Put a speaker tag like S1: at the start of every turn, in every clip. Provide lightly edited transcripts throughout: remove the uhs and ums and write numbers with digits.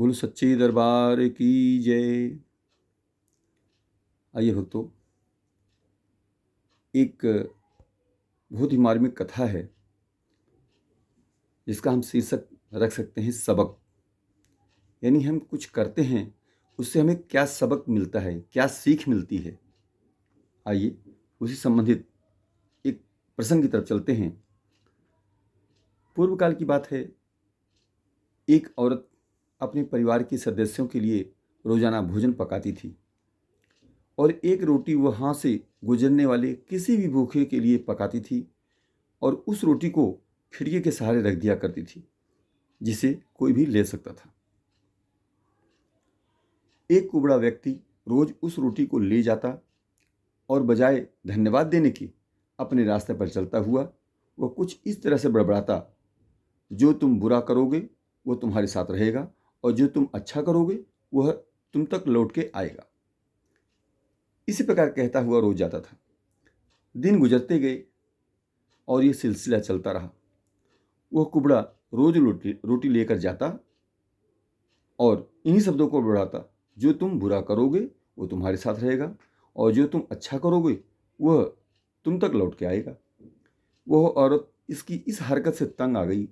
S1: बोलो सच्चे दरबार की जय। आइए भक्तों, एक बहुत ही मार्मिक कथा है जिसका हम शीर्षक रख सकते हैं सबक। यानी हम कुछ करते हैं, उससे हमें क्या सबक मिलता है, क्या सीख मिलती है। आइए उसी संबंधित एक प्रसंग की तरफ चलते हैं। पूर्व काल की बात है। एक औरत अपने परिवार के सदस्यों के लिए रोजाना भोजन पकाती थी और एक रोटी वहाँ से गुजरने वाले किसी भी भूखे के लिए पकाती थी और उस रोटी को खिड़की के सहारे रख दिया करती थी, जिसे कोई भी ले सकता था। एक कुबड़ा व्यक्ति रोज उस रोटी को ले जाता और बजाय धन्यवाद देने के अपने रास्ते पर चलता हुआ वह कुछ इस तरह से बड़बड़ाता, जो तुम बुरा करोगे वो तुम्हारे साथ रहेगा और जो तुम अच्छा करोगे वह तुम तक लौट के आएगा। इसी प्रकार कहता हुआ रोज जाता था। दिन गुजरते गए और ये सिलसिला चलता रहा। वह कुबड़ा रोज रोटी लेकर जाता और इन्हीं शब्दों को बढ़ाता, जो तुम बुरा करोगे वो तुम्हारे साथ रहेगा और जो तुम अच्छा करोगे वह तुम तक लौट के आएगा। वह औरत इसकी इस हरकत से तंग आ गई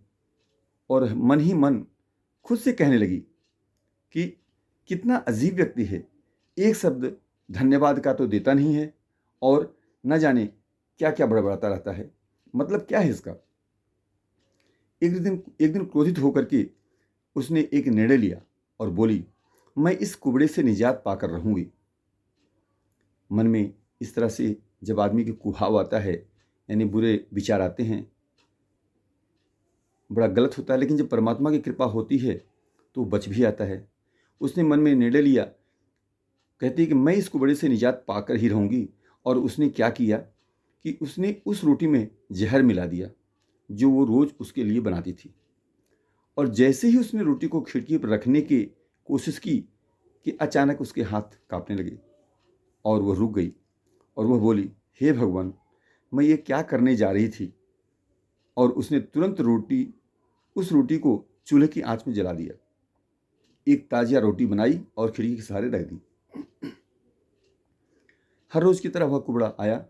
S1: और मन ही मन खुद से कहने लगी कि कितना अजीब व्यक्ति है, एक शब्द धन्यवाद का तो देता नहीं है और न जाने क्या क्या बड़बड़ाता रहता है। मतलब क्या है इसका। एक दिन क्रोधित होकर के उसने एक निर्णय लिया और बोली, मैं इस कुबड़े से निजात पाकर रहूंगी। मन में इस तरह से जब आदमी के कुहाव आता है, यानी बुरे विचार आते हैं, बड़ा गलत होता है। लेकिन जब परमात्मा की कृपा होती है तो बच भी आता है। उसने मन में निर्णय लिया, कहती है कि मैं इस कुबड़े से निजात पाकर ही रहूंगी। और उसने क्या किया कि उसने उस रोटी में जहर मिला दिया जो वो रोज उसके लिए बनाती थी। और जैसे ही उसने रोटी को खिड़की पर रखने की कोशिश की कि अचानक उसके हाथ कांपने लगे और वह रुक गई और वह बोली, हे भगवान, मैं ये क्या करने जा रही थी। और उसने तुरंत उस रोटी को चूल्हे की आंच में जला दिया। एक ताज़ा रोटी बनाई और खिड़की के सहारे रख दी। हर रोज की तरह वह कुबड़ा आया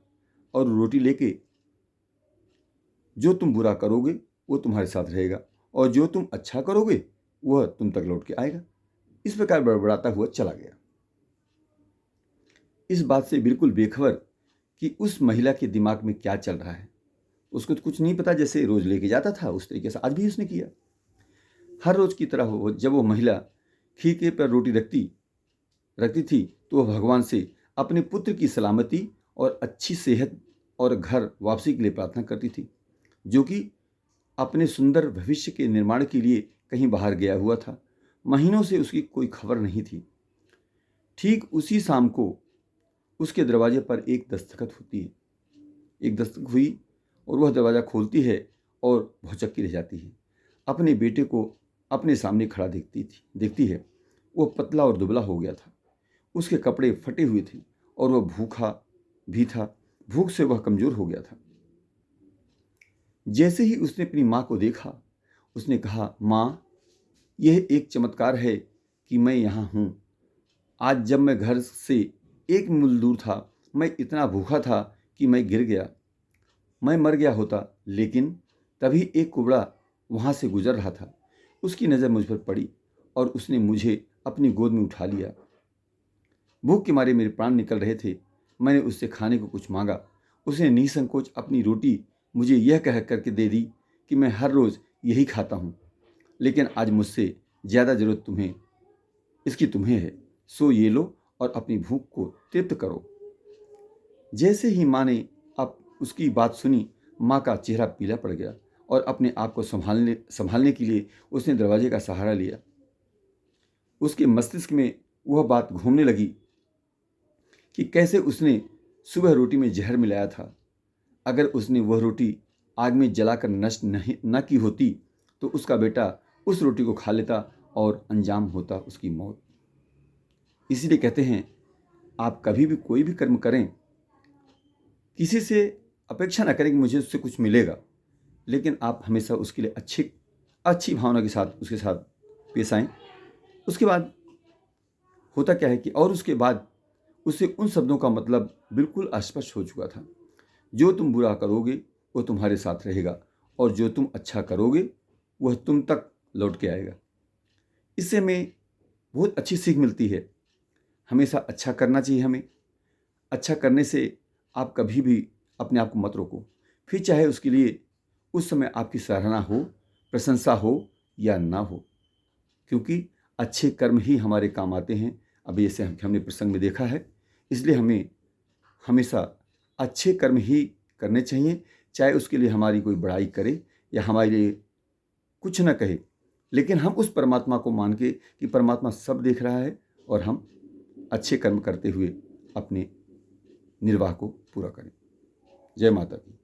S1: और रोटी लेके, जो तुम बुरा करोगे वो तुम्हारे साथ रहेगा और जो तुम अच्छा करोगे वह तुम तक लौट के आएगा। इस प्रकार बड़बड़ाता हुआ चला गया, इस बात से बिल्कुल बेखबर कि उस महिला के दिमाग में क्या चल रहा है। उसको तो कुछ नहीं पता, जैसे रोज लेके जाता था उस तरीके से आज भी उसने किया। हर रोज की तरह जब वो महिला खीके पर रोटी रखती थी तो वह भगवान से अपने पुत्र की सलामती और अच्छी सेहत और घर वापसी के लिए प्रार्थना करती थी, जो कि अपने सुंदर भविष्य के निर्माण के लिए कहीं बाहर गया हुआ था। महीनों से उसकी कोई खबर नहीं थी। ठीक उसी शाम को उसके दरवाजे पर एक दस्तखत होती है। एक दस्तक हुई और वह दरवाज़ा खोलती है और भौचक्की रह जाती है। अपने बेटे को अपने सामने खड़ा देखती है। वह पतला और दुबला हो गया था। उसके कपड़े फटे हुए थे और वह भूखा भी था। भूख से वह कमज़ोर हो गया था। जैसे ही उसने अपनी माँ को देखा, उसने कहा, माँ, यह एक चमत्कार है कि मैं यहाँ हूँ। आज जब मैं घर से एक मील दूर था, मैं इतना भूखा था कि मैं गिर गया। मैं मर गया होता, लेकिन तभी एक कुबड़ा वहाँ से गुजर रहा था। उसकी नज़र मुझ पर पड़ी और उसने मुझे अपनी गोद में उठा लिया। भूख के मारे मेरे प्राण निकल रहे थे। मैंने उससे खाने को कुछ मांगा। उसने निसंकोच अपनी रोटी मुझे यह कह करके दे दी कि मैं हर रोज़ यही खाता हूँ, लेकिन आज मुझसे ज़्यादा ज़रूरत तुम्हें है। सो ये लो और अपनी भूख को तृप्त करो। जैसे ही माँ ने अब उसकी बात सुनी, माँ का चेहरा पीला पड़ गया और अपने आप को संभालने के लिए उसने दरवाजे का सहारा लिया। उसके मस्तिष्क में वह बात घूमने लगी कि कैसे उसने सुबह रोटी में जहर मिलाया था। अगर उसने वह रोटी आग में जलाकर नष्ट न की होती तो उसका बेटा उस रोटी को खा लेता और अंजाम होता उसकी मौत। इसीलिए कहते हैं, आप कभी भी कोई भी कर्म करें, किसी से अपेक्षा न करें कि मुझे उससे कुछ मिलेगा, लेकिन आप हमेशा उसके लिए अच्छी भावना के साथ उसके साथ पेश आएँ। उसके बाद होता क्या है कि और उसके बाद उसे उन शब्दों का मतलब बिल्कुल अस्पष्ट हो चुका था। जो तुम बुरा करोगे वो तुम्हारे साथ रहेगा और जो तुम अच्छा करोगे वह तुम तक लौट के आएगा। इससे हमें बहुत अच्छी सीख मिलती है। हमेशा अच्छा करना चाहिए हमें। अच्छा करने से आप कभी भी अपने आप को मत रोको, फिर चाहे उसके लिए उस समय आपकी सराहना हो, प्रशंसा हो या ना हो, क्योंकि अच्छे कर्म ही हमारे काम आते हैं। अब जैसे हमने प्रसंग में देखा है, इसलिए हमें हमेशा अच्छे कर्म ही करने चाहिए, चाहे उसके लिए हमारी कोई बड़ाई करे या हमारे लिए कुछ ना कहे, लेकिन हम उस परमात्मा को मान के कि परमात्मा सब देख रहा है और हम अच्छे कर्म करते हुए अपने निर्वाह को पूरा करें। जय माता की।